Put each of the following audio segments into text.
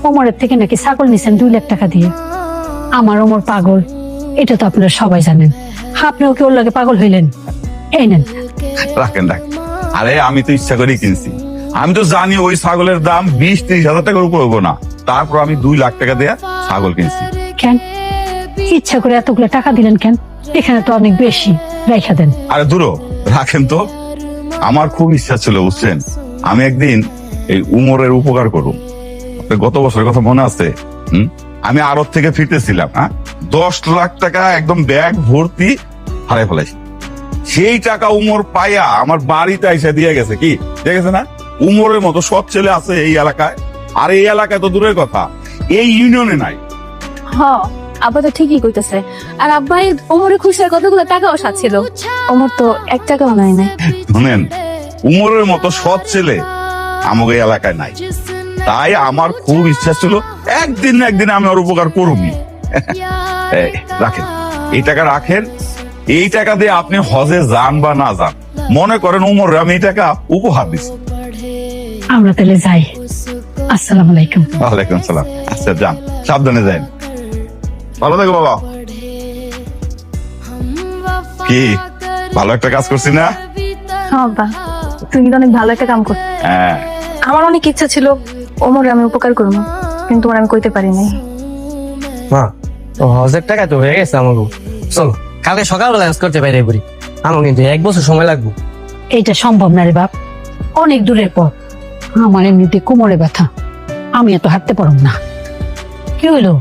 ওমরের থেকে নাকি ছাগল নিছেন 2 লাখ টাকা দিয়ে। আমার ওমর পাগল, এটা তো আপনারা সবাই জানেন। আপনিও কি ওর লাগে পাগল হইলেন? এই নেন। রাখেন রাখেন। আরে আমি তো ইচ্ছা করেই কিনছি। আমি তো জানি ওই ছাগলের দাম 20-30 হাজার টাকার উপর হবো না, তারপর আমি 2 লাখ টাকা দিয়ে ছাগল কিনছি। কেন ইচ্ছা করে এতগুলো টাকা দিলেন কেন? এখানে তো অনেক বেশি, রেখা দেন। আরে দূর রাখেন তো, আমার খুব ইচ্ছা ছিল বুঝছেন, আমি একদিন এই উমরের উপকার করুম। গত বছরের কথা মনে আছে? আমি আড়ত থেকে ফিরতেছিলাম, 10 লাখ টাকা একদম ব্যাগ ভর্তি হারাই ফেলাইছি। সেই টাকা উমর পাইয়া আমার বাড়িতে এসে দিয়ে গেছে। কি দিয়ে গেছে না? উমরের মতো সব ছেলে আছে এই এলাকায়, আর এই এলাকায় তো দূরের কথা, এই ইউনিয়নে নাই। হ্যাঁ, আব্বা তো ঠিকই কইতেছে। আর আব্বাই ওমরে খুশির কতগুলো টাকা ছিল, ওমর তো 1 টাকাও নাই নাই। শুনেন, উমরের মতো সৎ ছেলে আমাকে এই এলাকায় নাই, তাই আমার খুব ইচ্ছা ছিল একদিন না একদিন আমি ওর উপকার করবি। রাখেন এই টাকা রাখেন, এই টাকা দিয়ে আপনি হজে যান বা না যান, মনে করেন উমর আমি এই টাকা উপহার দিচ্ছি। আমরা তাহলে যাই। আসসালামু আলাইকুম। ওয়ালাইকুম সালাম। আচ্ছা যান, সাবধানে যান। ভালো থাকো বাবা। কি ভালো একটা কাজ করছি না? হ্যাঁ আব্বা, তুমি তো অনেক ভালো একটা কাম কর। হ্যাঁ, আমার অনেক ইচ্ছা ছিল ওমরে আমি উপকার করবো, কিন্তু আমি কইতে পারি নাই। মা, তো হজের টাকা তো হয়ে গেছে আমাকে। চলো কালকে সকালবেলা কাজ করতে পারি বুড়ি। আমার কিন্তু 1 বছর সময় লাগবে। এইটা সম্ভব না রে বাপ, অনেক দূরের পথ। আমার এমনিতে কোমরে ব্যথা, আমি এত হাঁটতে পারব না। কি হইলো?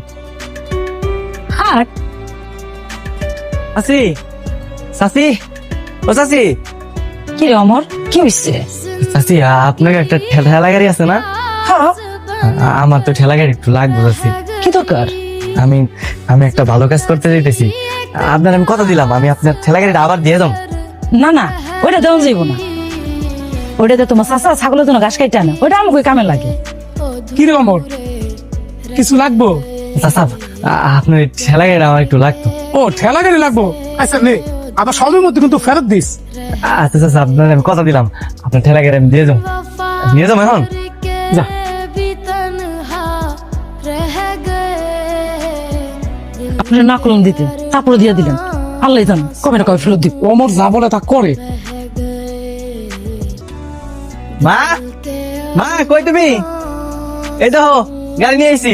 হাট চাচি, চাচি, ও চাচি। কি রে অমর, কি হইছে? চাচি, আপনার একটা ঠেলা গাড়ি আছে না? আমার তো ঠেলা গাড়ি একটু লাগবে চাচি। কি দরকার? আমি আমি একটা ভালো কাজ করতে যাইতেছি। আপনার আমি কথা দিলাম, আমি আপনার ঠেলা গাড়িটা আবার দিয়ে দাম। না না, ওইটা দেওয়া যাইব না। ওইটাতে তোমার চাচা ছাগলের জন্য ঘাস খাইতে আনে, ওইটা আমাকে কামে লাগে। কি রে অমর, কিছু লাগবো? চাচা, আপনার ঠেলা গাড়িটা আমার একটু লাগতো। ও ঠেলা গাড়ি লাগবো? আচ্ছা নে, আবার সময়ের মধ্যে কিন্তু ফেরত দিস। আচ্ছা চাচা, আপনার আমি কথা দিলাম, আপনার ঠেলা গাড়ি আমি দিয়ে যাবো। নিয়ে যাবো এখন? যা। আপনি না কলম দিতে, তারপরে দিয়ে দিলেন। আল্লাহ জান কবে না কবে ফেরত দিব। অমর যা বলে তা করে। মা, মা কই তুমি? এই দেখো গাড়ি নিয়ে আইছি।